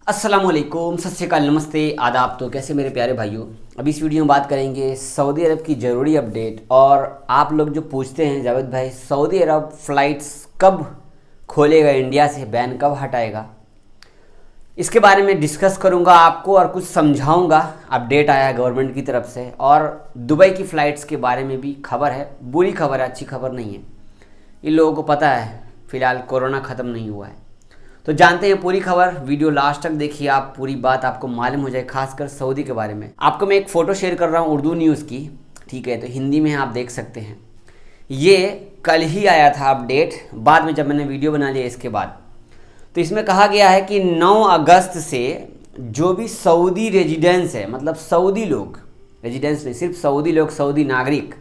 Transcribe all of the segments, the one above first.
अस्सलामुअलैकुम, सत श्री अकाल, नमस्ते, आदाब। तो कैसे मेरे प्यारे भाइयों, अभी इस वीडियो में बात करेंगे सऊदी अरब की ज़रूरी अपडेट। और आप लोग जो पूछते हैं जावेद भाई सऊदी अरब फ़्लाइट्स कब खोलेगा, इंडिया से बैन कब हटाएगा, इसके बारे में डिस्कस करूंगा आपको और कुछ समझाऊंगा। अपडेट आया है गवर्नमेंट की तरफ से और दुबई की फ़्लाइट्स के बारे में भी खबर है। बुरी खबर है, अच्छी खबर नहीं है। इन लोगों को पता है फ़िलहाल कोरोना ख़त्म नहीं हुआ है। तो जानते हैं पूरी खबर, वीडियो लास्ट तक देखिए, आप पूरी बात आपको मालूम हो जाए, खासकर सऊदी के बारे में। आपको मैं एक फ़ोटो शेयर कर रहा हूँ उर्दू न्यूज़ की, ठीक है, तो हिंदी में आप देख सकते हैं। ये कल ही आया था अपडेट, बाद में जब मैंने वीडियो बना लिया इसके बाद। तो इसमें कहा गया है कि 9 अगस्त से जो भी सऊदी रेजिडेंस है, मतलब सऊदी लोग, रेजिडेंस नहीं, सिर्फ सऊदी लोग, सऊदी नागरिक,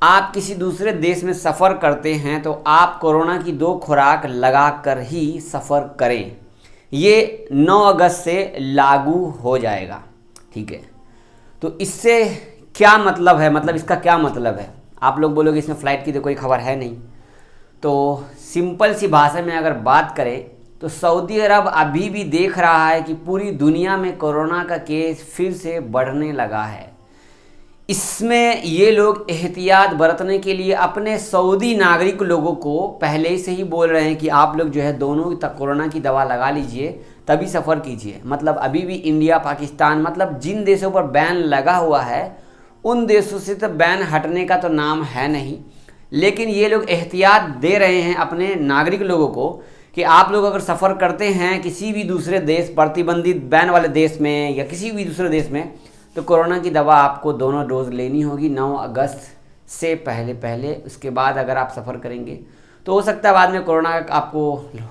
आप किसी दूसरे देश में सफ़र करते हैं तो आप कोरोना की 2 खुराक लगा कर ही सफ़र करें। ये 9 अगस्त से लागू हो जाएगा, ठीक है। तो इससे क्या मतलब है, मतलब इसका क्या मतलब है? आप लोग बोलोगे इसमें फ़्लाइट की तो कोई खबर है नहीं। तो सिंपल सी भाषा में अगर बात करें तो सऊदी अरब अभी भी देख रहा है कि पूरी दुनिया में कोरोना का केस फिर से बढ़ने लगा है। इसमें ये लोग एहतियात बरतने के लिए अपने सऊदी नागरिक लोगों को पहले से ही बोल रहे हैं कि आप लोग जो है दोनों तक कोरोना की दवा लगा लीजिए, तभी सफ़र कीजिए। मतलब अभी भी इंडिया, पाकिस्तान, मतलब जिन देशों पर बैन लगा हुआ है उन देशों से तो बैन हटने का तो नाम है नहीं, लेकिन ये लोग एहतियात दे रहे हैं अपने नागरिक लोगों को कि आप लोग अगर सफ़र करते हैं किसी भी दूसरे देश, प्रतिबंधित बैन वाले देश में या किसी भी दूसरे देश में, तो कोरोना की दवा आपको दोनों डोज लेनी होगी 9 अगस्त से पहले। उसके बाद अगर आप सफ़र करेंगे तो हो सकता है बाद में कोरोना आपको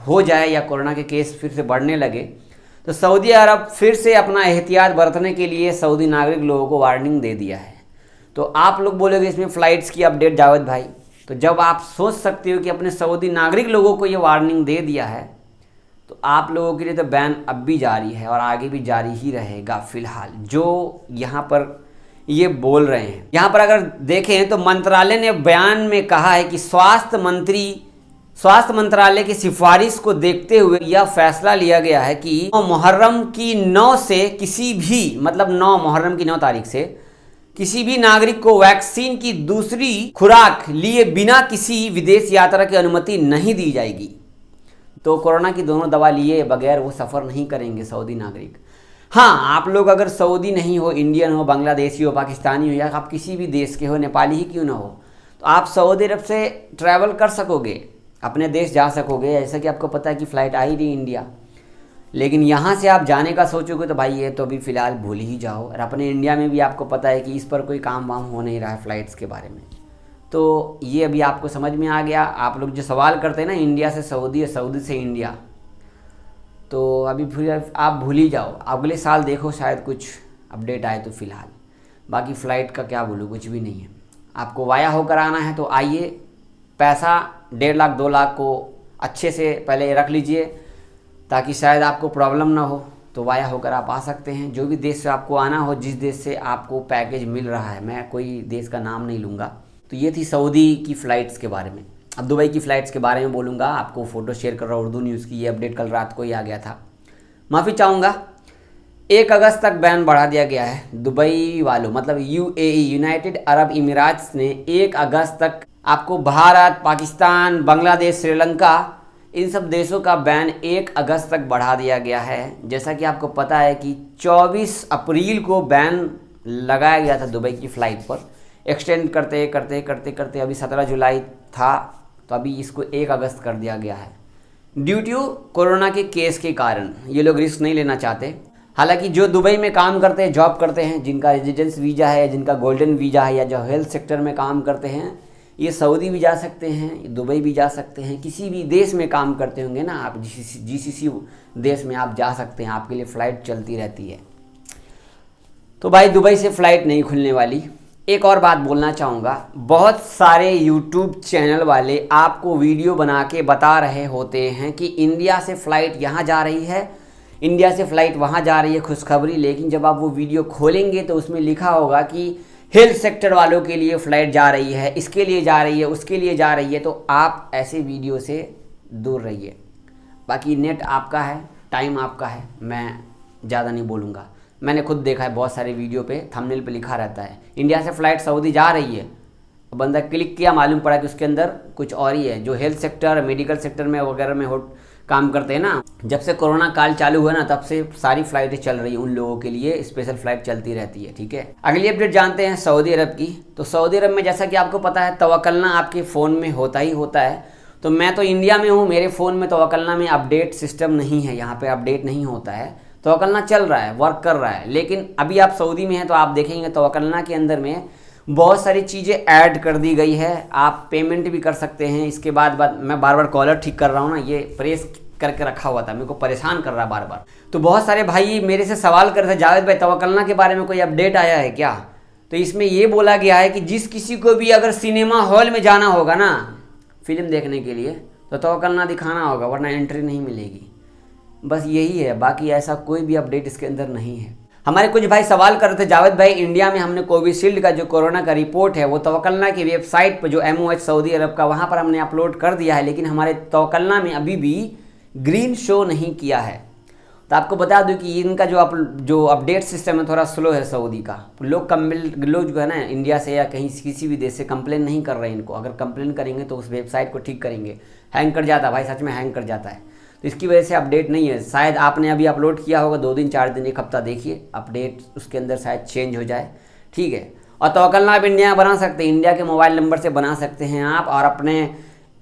हो जाए या कोरोना के केस फिर से बढ़ने लगे। तो सऊदी अरब फिर से अपना एहतियात बरतने के लिए सऊदी नागरिक लोगों को वार्निंग दे दिया है। तो आप लोग बोलोगे इसमें फ़्लाइट्स की अपडेट जावेद भाई, तो जब आप सोच सकते हो कि अपने सऊदी नागरिक लोगों को ये वार्निंग दे दिया है तो आप लोगों के लिए तो बैन अब भी जारी है और आगे भी जारी ही रहेगा। फ़िलहाल जो यहाँ पर ये बोल रहे हैं, यहाँ पर अगर देखें तो मंत्रालय ने बयान में कहा है कि स्वास्थ्य मंत्रालय की सिफारिश को देखते हुए यह फैसला लिया गया है कि मुहर्रम की 9 से किसी भी, मतलब 9 मुहर्रम की 9 तारीख से किसी भी नागरिक को वैक्सीन की दूसरी खुराक लिए बिना किसी विदेश यात्रा की अनुमति नहीं दी जाएगी। तो कोरोना की दोनों दवा लिए बगैर वो सफ़र नहीं करेंगे सऊदी नागरिक। हाँ, आप लोग अगर सऊदी नहीं हो, इंडियन हो, बांग्लादेशी हो, पाकिस्तानी हो, या आप किसी भी देश के हो, नेपाली ही क्यों ना हो, तो आप सऊदी अरब से ट्रैवल कर सकोगे, अपने देश जा सकोगे। जैसा कि आपको पता है कि फ़्लाइट आ ही रही इंडिया, लेकिन यहाँ से आप जाने का सोचोगे तो भाई ये तो अभी फ़िलहाल भूल ही जाओ। और अपने इंडिया में भी आपको पता है कि इस पर कोई काम वाम हो नहीं रहा है फ़्लाइट्स के बारे में। तो ये अभी आपको समझ में आ गया। आप लोग जो सवाल करते हैं ना इंडिया से सऊदी या सऊदी से इंडिया, तो अभी फिर आप भूल ही जाओ। अगले साल देखो शायद कुछ अपडेट आए तो फ़िलहाल। बाकी फ़्लाइट का क्या बोलूँ, कुछ भी नहीं है। आपको वाया होकर आना है तो आइए, पैसा 1.5 लाख 2 लाख को अच्छे से पहले रख लीजिए ताकि शायद आपको प्रॉब्लम ना हो, तो वाया होकर आप आ सकते हैं। जो भी देश से आपको आना हो, जिस देश से आपको पैकेज मिल रहा है, मैं कोई देश का नाम नहीं लूँगा। तो ये थी सऊदी की फ़्लाइट्स के बारे में। अब दुबई की फ़्लाइट्स के बारे में बोलूँगा। आपको फ़ोटो शेयर कर रहा हूँ उर्दू न्यूज़ की, ये अपडेट कल रात को ही आ गया था, माफ़ी चाहूँगा। 1 अगस्त तक बैन बढ़ा दिया गया है दुबई वालों, मतलब यूएई, यूनाइटेड अरब इमिराट्स ने 1 अगस्त तक आपको भारत, पाकिस्तान, बांग्लादेश, श्रीलंका, इन सब देशों का बैन 1 अगस्त तक बढ़ा दिया गया है। जैसा कि आपको पता है कि 24 अप्रैल को बैन लगाया गया था दुबई की फ़्लाइट पर। एक्सटेंड करते करते अभी 17 जुलाई था, तो अभी इसको 1 अगस्त कर दिया गया है ड्यू टू कोरोना के केस के कारण। ये लोग रिस्क नहीं लेना चाहते। हालांकि जो दुबई में काम करते हैं, जॉब करते हैं, जिनका रेजिडेंस वीज़ा है, जिनका गोल्डन वीज़ा है, या जो हेल्थ सेक्टर में काम करते हैं, ये सऊदी भी जा सकते हैं, दुबई भी जा सकते हैं। किसी भी देश में काम करते होंगे ना आप, जीसीसी देश में आप जा सकते हैं, आपके लिए फ़्लाइट चलती रहती है। तो भाई दुबई से फ़्लाइट नहीं खुलने वाली। एक और बात बोलना चाहूँगा, बहुत सारे यूट्यूब चैनल वाले आपको वीडियो बना के बता रहे होते हैं कि इंडिया से फ़्लाइट यहाँ जा रही है, इंडिया से फ़्लाइट वहाँ जा रही है, खुशखबरी। लेकिन जब आप वो वीडियो खोलेंगे तो उसमें लिखा होगा कि हेल्थ सेक्टर वालों के लिए फ़्लाइट जा रही है, इसके लिए जा रही है, उसके लिए जा रही है। तो आप ऐसे वीडियो से दूर रहिए। बाकी नेट आपका है, टाइम आपका है, मैं ज़्यादा नहीं बोलूँगा। मैंने खुद देखा है बहुत सारे वीडियो पे थंबनेल पे लिखा रहता है इंडिया से फ़्लाइट सऊदी जा रही है, बंदा क्लिक किया, मालूम पड़ा कि उसके अंदर कुछ और ही है। जो हेल्थ सेक्टर, मेडिकल सेक्टर में वगैरह में काम करते हैं ना, जब से कोरोना काल चालू हुआ ना तब से सारी फ्लाइटें चल रही हैं, उन लोगों के लिए स्पेशल फ्लाइट चलती रहती है। ठीक है, अगली अपडेट जानते हैं सऊदी अरब की। तो सऊदी अरब में जैसा कि आपको पता है तवक्कलना आपके फ़ोन में होता ही होता है। तो मैं तो इंडिया में हूँ, मेरे फ़ोन में तवक्कलना में अपडेट सिस्टम नहीं है, यहाँ पर अपडेट नहीं होता है। तवक्कलना चल रहा है, वर्क कर रहा है, लेकिन अभी आप सऊदी में हैं तो आप देखेंगे तवक्कलना के अंदर में बहुत सारी चीज़ें ऐड कर दी गई है। आप पेमेंट भी कर सकते हैं। इसके बाद मैं बार बार कॉलर ठीक कर रहा हूँ ना, ये प्रेस करके रखा हुआ था, मेरे को परेशान कर रहा बार बार। तो बहुत सारे भाई मेरे से सवाल कर रहे थे, जावेद भाई तवक्कलना के बारे में कोई अपडेट आया है क्या? तो इसमें ये बोला गया है कि जिस किसी को भी अगर सिनेमा हॉल में जाना होगा ना फिल्म देखने के लिए तो तवक्कलना दिखाना होगा, वरना एंट्री नहीं मिलेगी। बस यही है, बाकी ऐसा कोई भी अपडेट इसके अंदर नहीं है। हमारे कुछ भाई सवाल कर रहे थे, जावेद भाई इंडिया में हमने कोविशील्ड का जो कोरोना का रिपोर्ट है वो तवक्कलना की वेबसाइट पर, जो MOH सऊदी अरब का, वहाँ पर हमने अपलोड कर दिया है, लेकिन हमारे तवक्कलना में अभी भी ग्रीन शो नहीं किया है। तो आपको बता दूं कि इनका जो अपडेट सिस्टम है थोड़ा स्लो है सऊदी का। लोग जो है ना इंडिया से या कहीं किसी भी देश से कंप्लेन नहीं कर रहे हैं इनको। अगर कंप्लेन करेंगे तो उस वेबसाइट को ठीक करेंगे। हैंग कर जाता है भाई, सच में हैंग कर जाता है, तो इसकी वजह से अपडेट नहीं है। शायद आपने अभी अपलोड किया होगा 2 दिन 4 दिन 1 हफ्ता, देखिए अपडेट उसके अंदर शायद चेंज हो जाए। ठीक है, और तवक्कलना आप इंडिया में बना सकते हैं, इंडिया के मोबाइल नंबर से बना सकते हैं आप, और अपने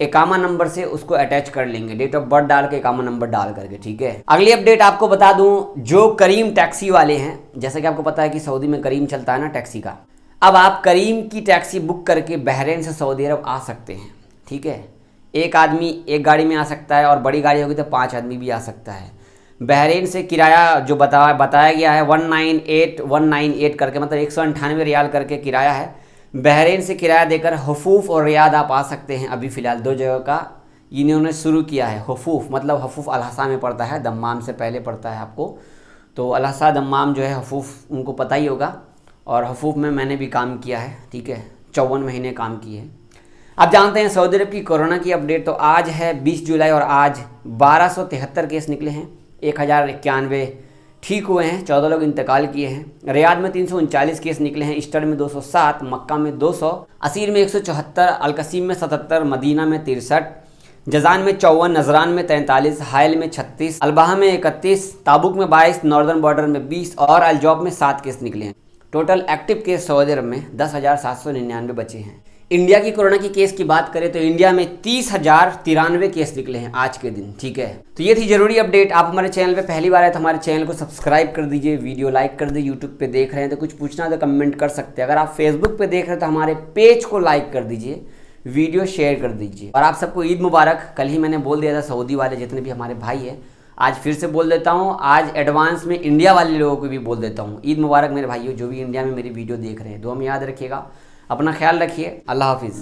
एकामा नंबर से उसको अटैच कर लेंगे, डेट ऑफ बर्थ डाल के एकामा नंबर डाल करके। ठीक है, अगली अपडेट आपको बता दूं, जो करीम टैक्सी वाले हैं, जैसे कि आपको पता है कि सऊदी में करीम चलता है ना टैक्सी का, अब आप करीम की टैक्सी बुक करके बहरीन से सऊदी अरब आ सकते हैं। ठीक है, एक आदमी एक गाड़ी में आ सकता है, और बड़ी गाड़ी होगी तो 5 आदमी भी आ सकता है। बहरीन से किराया जो बताया गया है 198 करके, मतलब 198 रियाल करके किराया है। बहरीन से किराया देकर हफूफ और रियाद आप आ सकते हैं। अभी फ़िलहाल 2 जगह का इन्होंने शुरू किया है। हफूफ मतलब हफूफ अल-हसा में पड़ता है, दम्माम से पहले पड़ता है आपको, तो अल-हसा दम्माम जो है हफूफ उनको पता ही होगा, और हफूफ में मैंने भी काम किया है। ठीक है, 54 महीने काम किए हैं। अब जानते हैं सऊदी अरब की कोरोना की अपडेट। तो आज है 20 जुलाई और आज 1273 केस निकले हैं, 1091 ठीक हुए हैं, 14 लोग इंतकाल किए हैं। रियाद में 339 केस निकले हैं, ईस्टर में 207, मक्का में 200, असीर में 174, अलकसीम में 77, मदीना में 63, जजान में 54, नजरान में 43, हायल में 36, अलबाहा में 31, ताबुक में 22, नॉर्दर्न बॉर्डर में 20 और अलजौब में 7 केस निकले हैं। टोटल एक्टिव केस सऊदी अरब में 10,799 बचे हैं। इंडिया की कोरोना की केस की बात करें तो इंडिया में 30,093 केस निकले हैं आज के दिन। ठीक है, तो ये थी जरूरी अपडेट। आप हमारे चैनल पे पहली बार आए तो हमारे चैनल को सब्सक्राइब कर दीजिए, वीडियो लाइक कर दीजिए। यूट्यूब पे देख रहे हैं तो कुछ पूछना है तो कमेंट कर सकते हैं। अगर आप फेसबुक पे देख रहे हैं तो हमारे पेज को लाइक कर दीजिए, वीडियो शेयर कर दीजिए। और आप सबको ईद मुबारक। कल ही मैंने बोल दिया था सऊदी वाले जितने भी हमारे भाई हैं, आज फिर से बोल देता हूँ, आज एडवांस में इंडिया वाले लोगों को भी बोल देता हूँ, ईद मुबारक मेरे भाइयों, जो भी इंडिया में मेरी वीडियो देख रहे हैं। दुआ में याद रखिएगा, अपना ख्याल रखिए, अल्लाह हाफिज़।